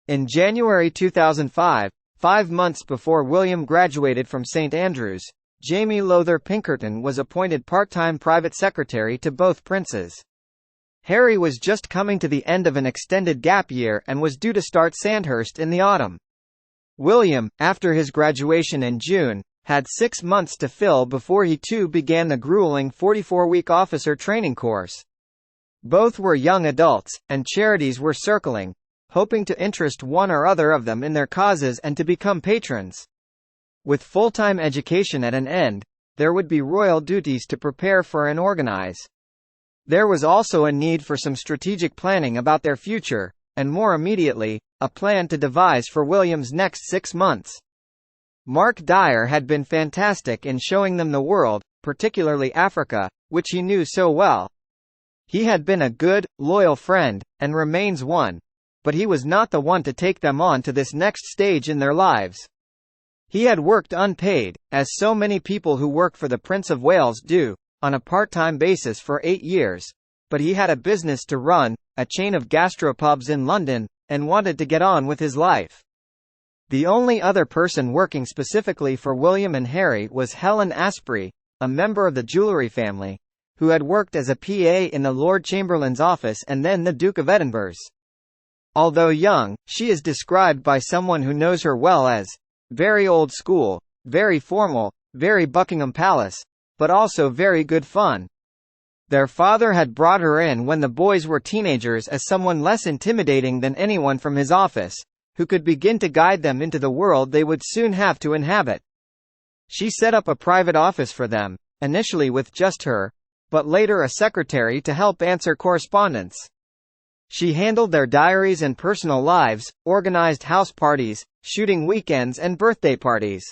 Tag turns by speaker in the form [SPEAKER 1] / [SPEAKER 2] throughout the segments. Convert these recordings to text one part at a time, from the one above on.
[SPEAKER 1] In January 2005, 5 months before William graduated from St Andrews, Jamie Lowther Pinkerton was appointed part-time private secretary to both princes. Harry was just coming to the end of an extended gap year and was due to start Sandhurst in the autumn. William, after his graduation in June, had 6 months to fill before he too began the grueling 44-week officer training course. Both were young adults, and charities were circling, hoping to interest one or other of them in their causes and to become patrons. With full-time education at an end, there would be royal duties to prepare for and organize. There was also a need for some strategic planning about their future, and more immediately, a plan to devise for William's next 6 months. Mark Dyer had been fantastic in showing them the world, particularly Africa, which he knew so well. He had been a good, loyal friend, and remains one, but he was not the one to take them on to this next stage in their lives. He had worked unpaid, as so many people who work for the Prince of Wales do, on a part-time basis for 8 years, but he had a business to run, a chain of gastropubs in London, and wanted to get on with his life. The only other person working specifically for William and Harry was Helen Asprey, a member of the jewellery family, who had worked as a PA in the Lord Chamberlain's office and then the Duke of Edinburgh's. Although young, she is described by someone who knows her well as very old school, very formal, very Buckingham Palace, but also very good fun. Their father had brought her in when the boys were teenagers as someone less intimidating than anyone from his office, who could begin to guide them into the world they would soon have to inhabit. She set up a private office for them, initially with just her, but later a secretary to help answer correspondence. She handled their diaries and personal lives, organized house parties, shooting weekends and birthday parties.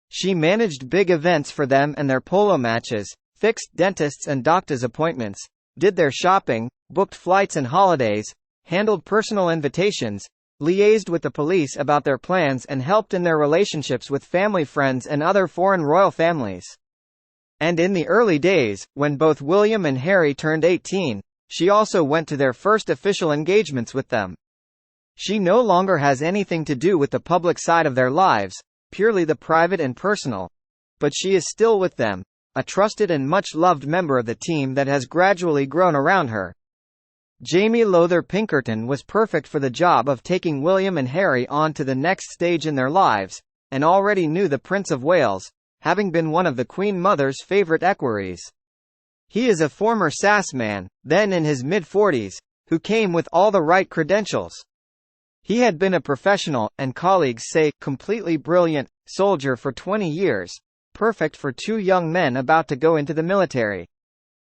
[SPEAKER 1] She managed big events for them and their polo matches, fixed dentists and doctor's appointments, did their shopping, booked flights and holidays, handled personal invitations, liaised with the police about their plans and helped in their relationships with family friends and other foreign royal families. And in the early days, when both William and Harry turned 18, she also went to their first official engagements with them. She no longer has anything to do with the public side of their lives, purely the private and personal. But she is still with them, a trusted and much-loved member of the team that has gradually grown around her. Jamie Lowther Pinkerton was perfect for the job of taking William and Harry on to the next stage in their lives, and already knew the Prince of Wales, having been one of the Queen Mother's favourite equerries. He is a former SAS man, then in his mid-40s, who came with all the right credentials. He had been a professional, and colleagues say, completely brilliant, soldier for 20 years, perfect for 2 young men about to go into the military.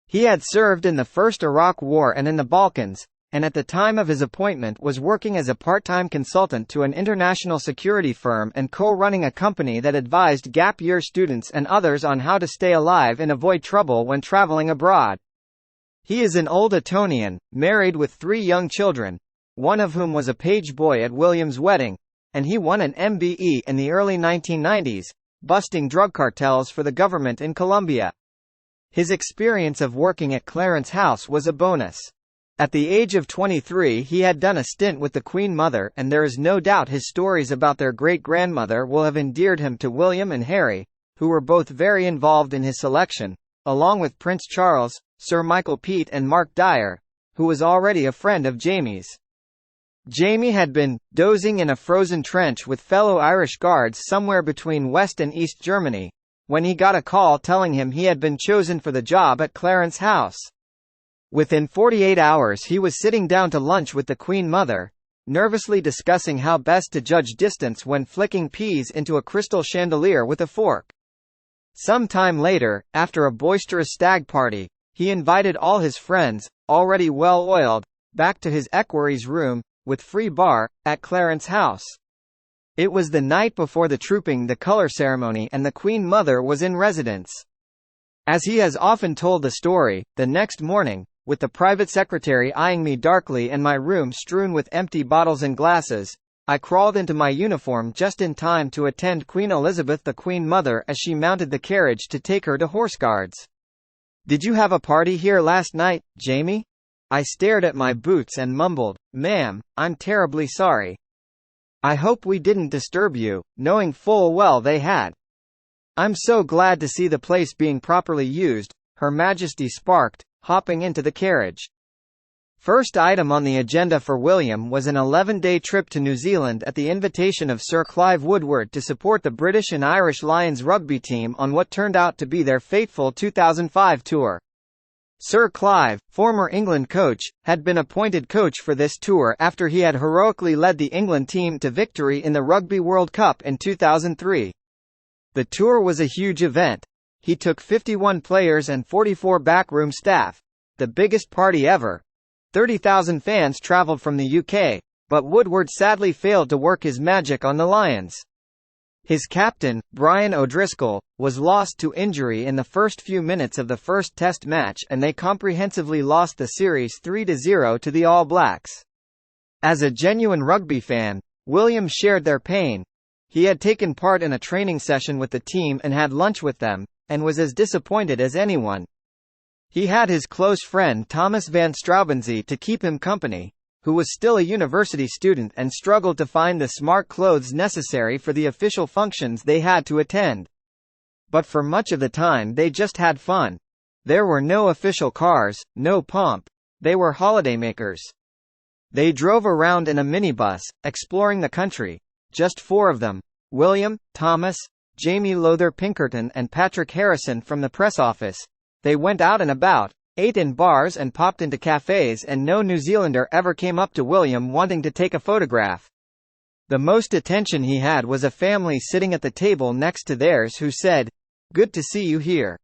[SPEAKER 1] He had served in the First Iraq War and in the Balkans, and at the time of his appointment was working as a part-time consultant to an international security firm and co-running a company that advised gap-year students and others on how to stay alive and avoid trouble when traveling abroad. He is an old Etonian, married with 3 young children, one of whom was a page boy at William's wedding, and he won an MBE in the early 1990s, busting drug cartels for the government in Colombia. His experience of working at Clarence House was a bonus. At the age of 23 he had done a stint with the Queen Mother, and there is no doubt his stories about their great-grandmother will have endeared him to William and Harry, who were both very involved in his selection, along with Prince Charles, Sir Michael Peet and Mark Dyer, who was already a friend of Jamie's. Jamie had been dozing in a frozen trench with fellow Irish guards somewhere between West and East Germany, when he got a call telling him he had been chosen for the job at Clarence House. Within 48 hours he was sitting down to lunch with the Queen Mother, nervously discussing how best to judge distance when flicking peas into a crystal chandelier with a fork. Some time later, after a boisterous stag party, he invited all his friends, already well-oiled, back to his equerry's room, with free bar, at Clarence House. It was the night before the trooping the colour ceremony and the Queen Mother was in residence. As he has often told the story, the next morning, with the private secretary eyeing me darkly and my room strewn with empty bottles and glasses, I crawled into my uniform just in time to attend Queen Elizabeth the Queen Mother as she mounted the carriage to take her to Horse Guards. "Did you have a party here last night, Jamie?" I stared at my boots and mumbled, "Ma'am, I'm terribly sorry. I hope we didn't disturb you, knowing full well they had. I'm so glad to see the place being properly used, Her Majesty sparked, hopping into the carriage. First item on the agenda for William was an 11-day trip to New Zealand at the invitation of Sir Clive Woodward to support the British and Irish Lions rugby team on what turned out to be their fateful 2005 tour. Sir Clive, former England coach, had been appointed coach for this tour after he had heroically led the England team to victory in the Rugby World Cup in 2003. The tour was a huge event. He took 51 players and 44 backroom staff. The biggest party ever. 30,000 fans travelled from the UK, but Woodward sadly failed to work his magic on the Lions. His captain, Brian O'Driscoll, was lost to injury in the first few minutes of the first Test match and they comprehensively lost the series 3-0 to the All Blacks. As a genuine rugby fan, William shared their pain. He had taken part in a training session with the team and had lunch with them, and was as disappointed as anyone. He had his close friend Thomas van Straubenzee to keep him company, who was still a university student and struggled to find the smart clothes necessary for the official functions they had to attend. But for much of the time they just had fun. There were no official cars, no pomp. They were holidaymakers. They drove around in a minibus, exploring the country. Just 4 of them: William, Thomas, Jamie Lowther Pinkerton and Patrick Harrison from the press office. They went out and about, ate in bars and popped into cafes, and no New Zealander ever came up to William wanting to take a photograph. The most attention he had was a family sitting at the table next to theirs who said, "Good to see you here.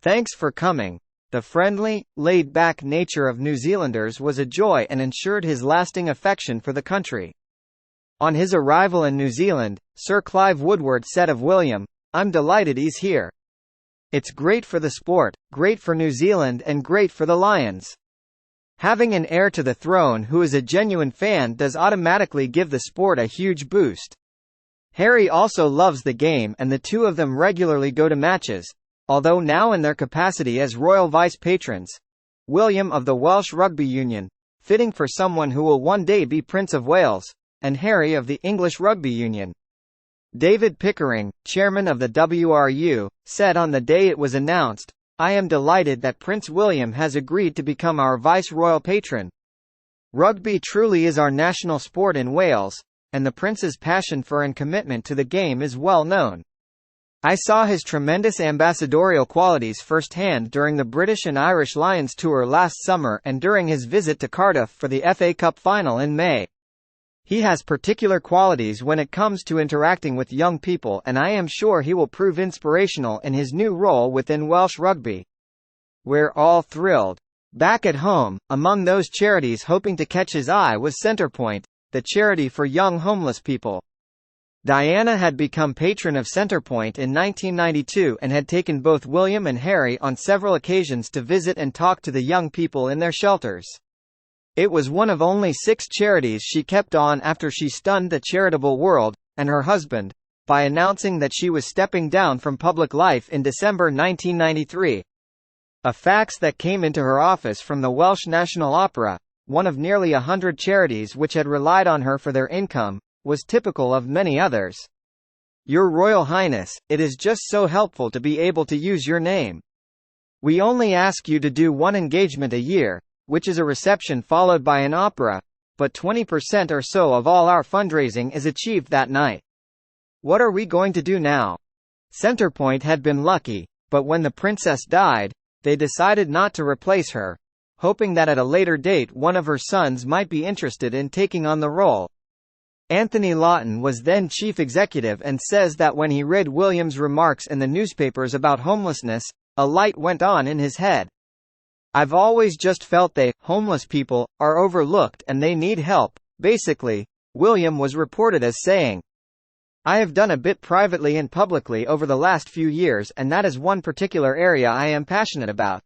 [SPEAKER 1] Thanks for coming." The friendly, laid-back nature of New Zealanders was a joy and ensured his lasting affection for the country. On his arrival in New Zealand, Sir Clive Woodward said of William, "I'm delighted he's here. It's great for the sport, great for New Zealand and great for the Lions. Having an heir to the throne who is a genuine fan does automatically give the sport a huge boost. Harry also loves the game and the two of them regularly go to matches, although now in their capacity as royal vice-patrons. William of the Welsh Rugby Union, fitting for someone who will one day be Prince of Wales, and Harry of the English Rugby Union." David Pickering, chairman of the WRU, said on the day it was announced, "I am delighted that Prince William has agreed to become our vice-royal patron. Rugby truly is our national sport in Wales, and the Prince's passion for and commitment to the game is well known. I saw his tremendous ambassadorial qualities firsthand during the British and Irish Lions tour last summer and during his visit to Cardiff for the FA Cup final in May. He has particular qualities when it comes to interacting with young people and I am sure he will prove inspirational in his new role within Welsh rugby." We're all thrilled. Back at home, among those charities hoping to catch his eye was Centrepoint, the charity for young homeless people. Diana had become patron of Centrepoint in 1992 and had taken both William and Harry on several occasions to visit and talk to the young people in their shelters. It was one of only 6 charities she kept on after she stunned the charitable world, and her husband, by announcing that she was stepping down from public life in December 1993. A fax that came into her office from the Welsh National Opera, one of nearly 100 charities which had relied on her for their income, was typical of many others. "Your Royal Highness, it is just so helpful to be able to use your name. We only ask you to do one engagement a year, which is a reception followed by an opera, but 20% or so of all our fundraising is achieved that night. What are we going to do now?" Centrepoint had been lucky, but when the princess died, they decided not to replace her, hoping that at a later date one of her sons might be interested in taking on the role. Anthony Lawton was then chief executive and says that when he read William's remarks in the newspapers about homelessness, a light went on in his head. "I've always just felt homeless people, are overlooked and they need help, basically," William was reported as saying. "I have done a bit privately and publicly over the last few years and that is one particular area I am passionate about.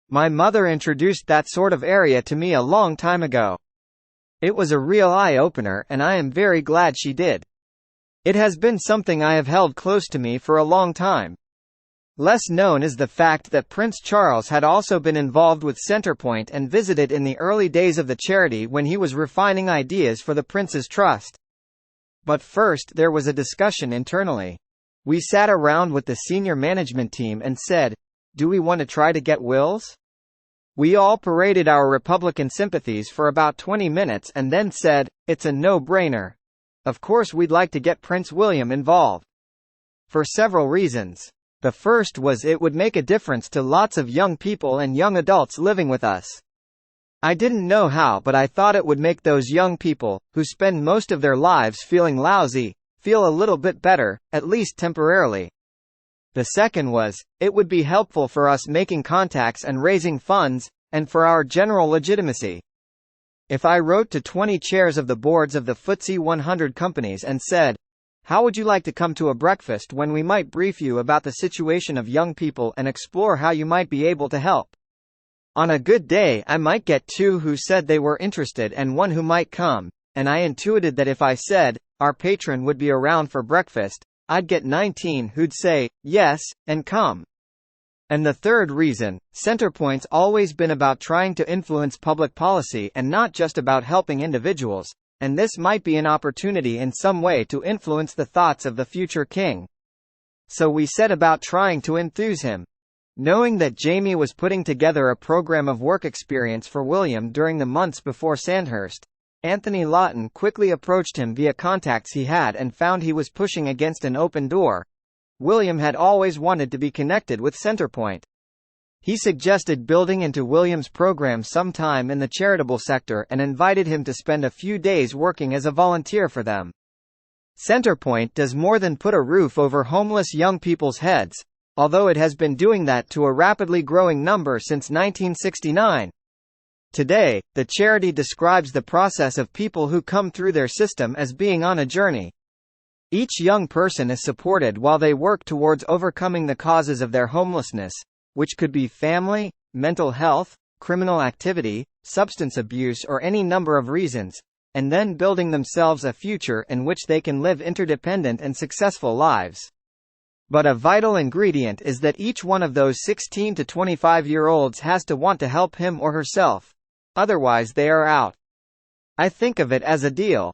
[SPEAKER 1] My mother introduced that sort of area to me a long time ago. It was a real eye-opener and I am very glad she did. It has been something I have held close to me for a long time." Less known is the fact that Prince Charles had also been involved with Centrepoint and visited in the early days of the charity when he was refining ideas for the Prince's Trust. But first there was a discussion internally. We sat around with the senior management team and said, "Do we want to try to get Wills?" We all paraded our Republican sympathies for about 20 minutes and then said, "It's a no-brainer. Of course we'd like to get Prince William involved." For several reasons. The first was it would make a difference to lots of young people and young adults living with us. I didn't know how, but I thought it would make those young people, who spend most of their lives feeling lousy, feel a little bit better, at least temporarily. The second was, it would be helpful for us making contacts and raising funds, and for our general legitimacy. If I wrote to 20 chairs of the boards of the FTSE 100 companies and said, "How would you like to come to a breakfast when we might brief you about the situation of young people and explore how you might be able to help?" On a good day I might get 2 who said they were interested and 1 who might come, and I intuited that if I said, "Our patron would be around for breakfast," I'd get 19 who'd say, "Yes," and come. And the third reason, Centrepoint's always been about trying to influence public policy and not just about helping individuals, and this might be an opportunity in some way to influence the thoughts of the future king. So we set about trying to enthuse him. Knowing that Jamie was putting together a program of work experience for William during the months before Sandhurst, Anthony Lawton quickly approached him via contacts he had and found he was pushing against an open door. William had always wanted to be connected with Centrepoint. He suggested building into William's program sometime in the charitable sector and invited him to spend a few days working as a volunteer for them. Centrepoint does more than put a roof over homeless young people's heads, although it has been doing that to a rapidly growing number since 1969. Today, the charity describes the process of people who come through their system as being on a journey. Each young person is supported while they work towards overcoming the causes of their homelessness, which could be family, mental health, criminal activity, substance abuse or any number of reasons, and then building themselves a future in which they can live interdependent and successful lives. But a vital ingredient is that each one of those 16 to 25-year-olds has to want to help him or herself. Otherwise they are out. I think of it as a deal.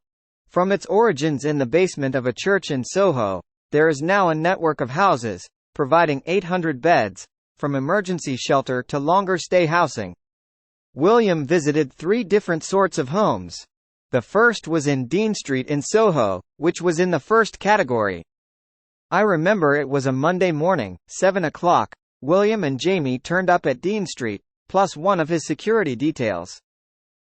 [SPEAKER 1] From its origins in the basement of a church in Soho, there is now a network of houses, providing 800 beds, from emergency shelter to longer stay housing. William visited 3 different sorts of homes. The first was in Dean Street in Soho, which was in the first category. I remember it was a Monday morning, 7 o'clock. William and Jamie turned up at Dean Street, plus one of his security details.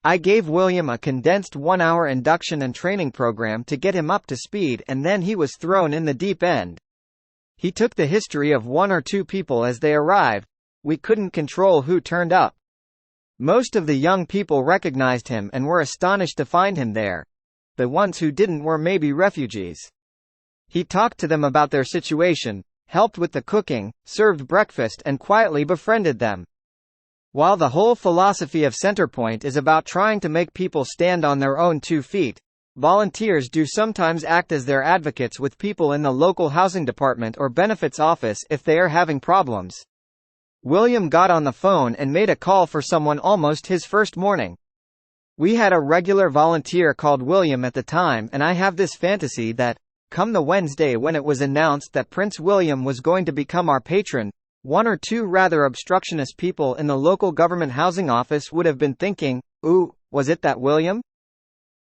[SPEAKER 1] I gave William a condensed 1-hour induction and training program to get him up to speed, and then he was thrown in the deep end. He took the history of 1 or 2 people as they arrived. We couldn't control who turned up. Most of the young people recognized him and were astonished to find him there. The ones who didn't were maybe refugees. He talked to them about their situation, helped with the cooking, served breakfast and quietly befriended them. While the whole philosophy of Centrepoint is about trying to make people stand on their own 2 feet, volunteers do sometimes act as their advocates with people in the local housing department or benefits office if they are having problems. William got on the phone and made a call for someone almost his first morning. We had a regular volunteer called William at the time, and I have this fantasy that, come the Wednesday when it was announced that Prince William was going to become our patron, 1 or 2 rather obstructionist people in the local government housing office would have been thinking, "Ooh, was it that William?"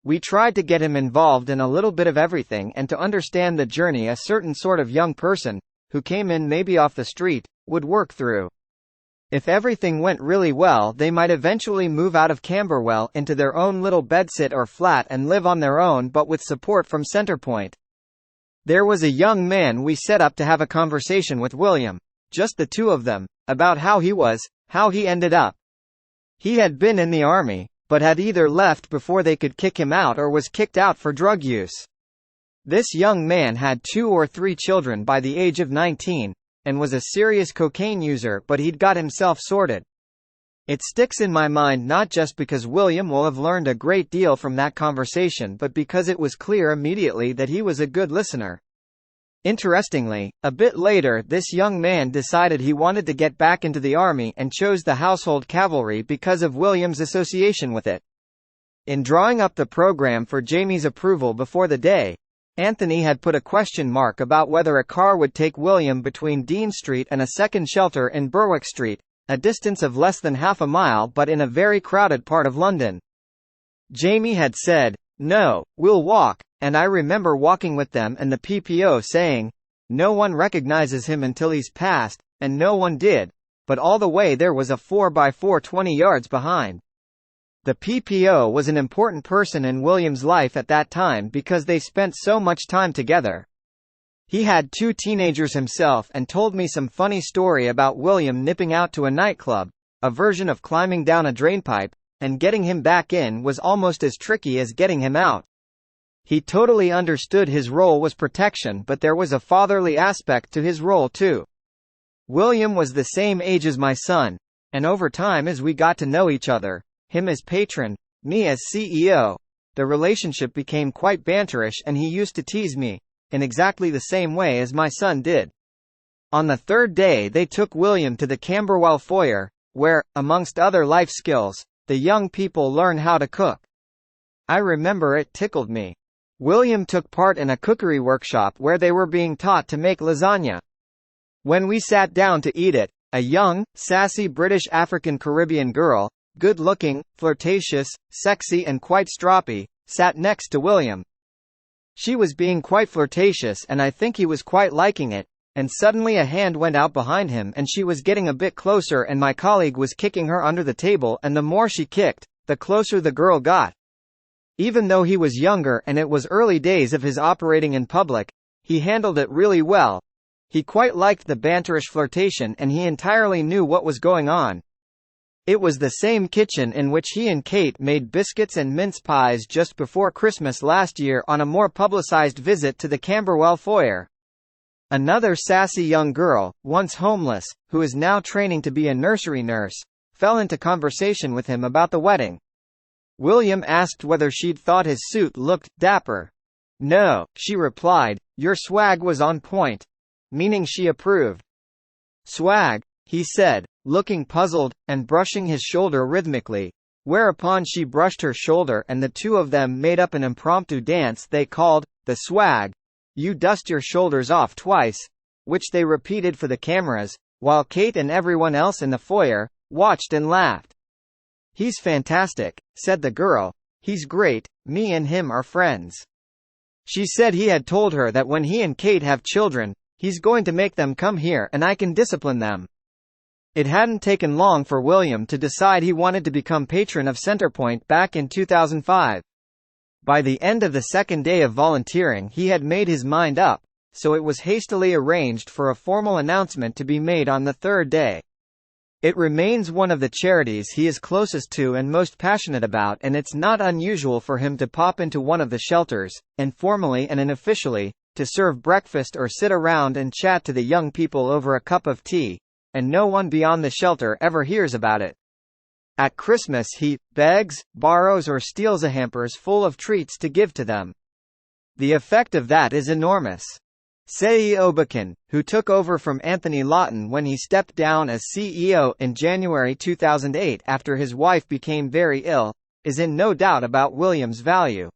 [SPEAKER 1] We tried to get him involved in a little bit of everything and to understand the journey a certain sort of young person, who came in maybe off the street, would work through. If everything went really well, they might eventually move out of Camberwell into their own little bedsit or flat and live on their own, but with support from Centrepoint. There was a young man we set up to have a conversation with William, just the 2 of them, about how he ended up. He had been in the army, but had either left before they could kick him out or was kicked out for drug use. This young man had 2 or 3 children by the age of 19, and was a serious cocaine user, but he'd got himself sorted. It sticks in my mind not just because William will have learned a great deal from that conversation, but because it was clear immediately that he was a good listener. Interestingly, a bit later this young man decided he wanted to get back into the army and chose the Household Cavalry because of William's association with it. In drawing up the program for Jamie's approval before the day, Anthony had put a question mark about whether a car would take William between Dean Street and a second shelter in Berwick Street, a distance of less than half a mile but in a very crowded part of London. Jamie had said, "No, we'll walk," and I remember walking with them and the PPO saying, "No one recognizes him until he's passed," and no one did, but all the way there was a 4x4 20 yards behind. The PPO was an important person in William's life at that time because they spent so much time together. He had 2 teenagers himself and told me some funny story about William nipping out to a nightclub, a version of climbing down a drainpipe, and getting him back in was almost as tricky as getting him out. He totally understood his role was protection, but there was a fatherly aspect to his role too. William was the same age as my son, and over time as we got to know each other, him as patron, me as CEO, the relationship became quite banterish and he used to tease me, in exactly the same way as my son did. On the 3rd day they took William to the Camberwell foyer, where, amongst other life skills, the young people learn how to cook. I remember it tickled me. William took part in a cookery workshop where they were being taught to make lasagna. When we sat down to eat it, a young, sassy British African Caribbean girl, good-looking, flirtatious, sexy and quite stroppy, sat next to William. She was being quite flirtatious and I think he was quite liking it, and suddenly a hand went out behind him and she was getting a bit closer and my colleague was kicking her under the table and the more she kicked, the closer the girl got. Even though he was younger and it was early days of his operating in public, he handled it really well. He quite liked the banterish flirtation and he entirely knew what was going on. It was the same kitchen in which he and Kate made biscuits and mince pies just before Christmas last year on a more publicized visit to the Camberwell foyer. Another sassy young girl, once homeless, who is now training to be a nursery nurse, fell into conversation with him about the wedding. William asked whether she'd thought his suit looked dapper. "No," she replied, "your swag was on point," meaning she approved. "Swag?" he said, looking puzzled, and brushing his shoulder rhythmically, whereupon she brushed her shoulder and the two of them made up an impromptu dance they called, the swag. "You dust your shoulders off twice," which they repeated for the cameras, while Kate and everyone else in the foyer watched and laughed. "He's fantastic," said the girl. "He's great, me and him are friends." She said he had told her that when he and Kate have children, he's going to make them come here and I can discipline them. It hadn't taken long for William to decide he wanted to become patron of Centrepoint back in 2005. By the end of the 2nd day of volunteering he had made his mind up, so it was hastily arranged for a formal announcement to be made on the 3rd day. It remains one of the charities he is closest to and most passionate about, and it's not unusual for him to pop into one of the shelters, informally and unofficially, to serve breakfast or sit around and chat to the young people over a cup of tea, and no one beyond the shelter ever hears about it. At Christmas he begs, borrows or steals a hampers full of treats to give to them. The effect of that is enormous. Sei Obakan, who took over from Anthony Lawton when he stepped down as CEO in January 2008 after his wife became very ill, is in no doubt about William's value.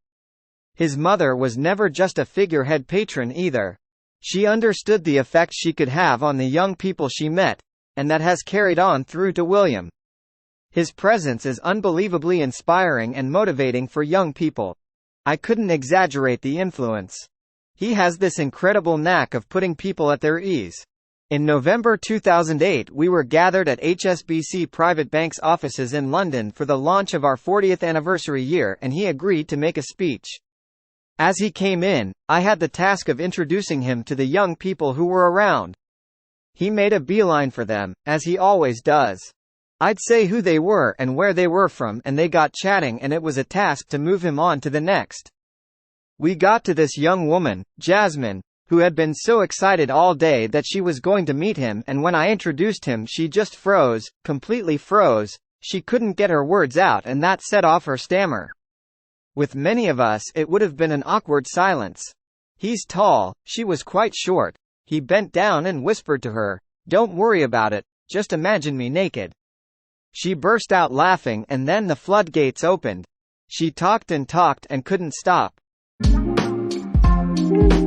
[SPEAKER 1] His mother was never just a figurehead patron either. She understood the effect she could have on the young people she met, and that has carried on through to William. His presence is unbelievably inspiring and motivating for young people. I couldn't exaggerate the influence. He has this incredible knack of putting people at their ease. In November 2008 we were gathered at HSBC Private Bank's offices in London for the launch of our 40th anniversary year and he agreed to make a speech. As he came in, I had the task of introducing him to the young people who were around. He made a beeline for them, as he always does. I'd say who they were and where they were from and they got chatting and it was a task to move him on to the next. We got to this young woman, Jasmine, who had been so excited all day that she was going to meet him, and when I introduced him she just froze, completely froze. She couldn't get her words out and that set off her stammer. With many of us it would have been an awkward silence. He's tall, she was quite short. He bent down and whispered to her, "Don't worry about it, just imagine me naked." She burst out laughing and then the floodgates opened. She talked and couldn't stop.
[SPEAKER 2] Bye.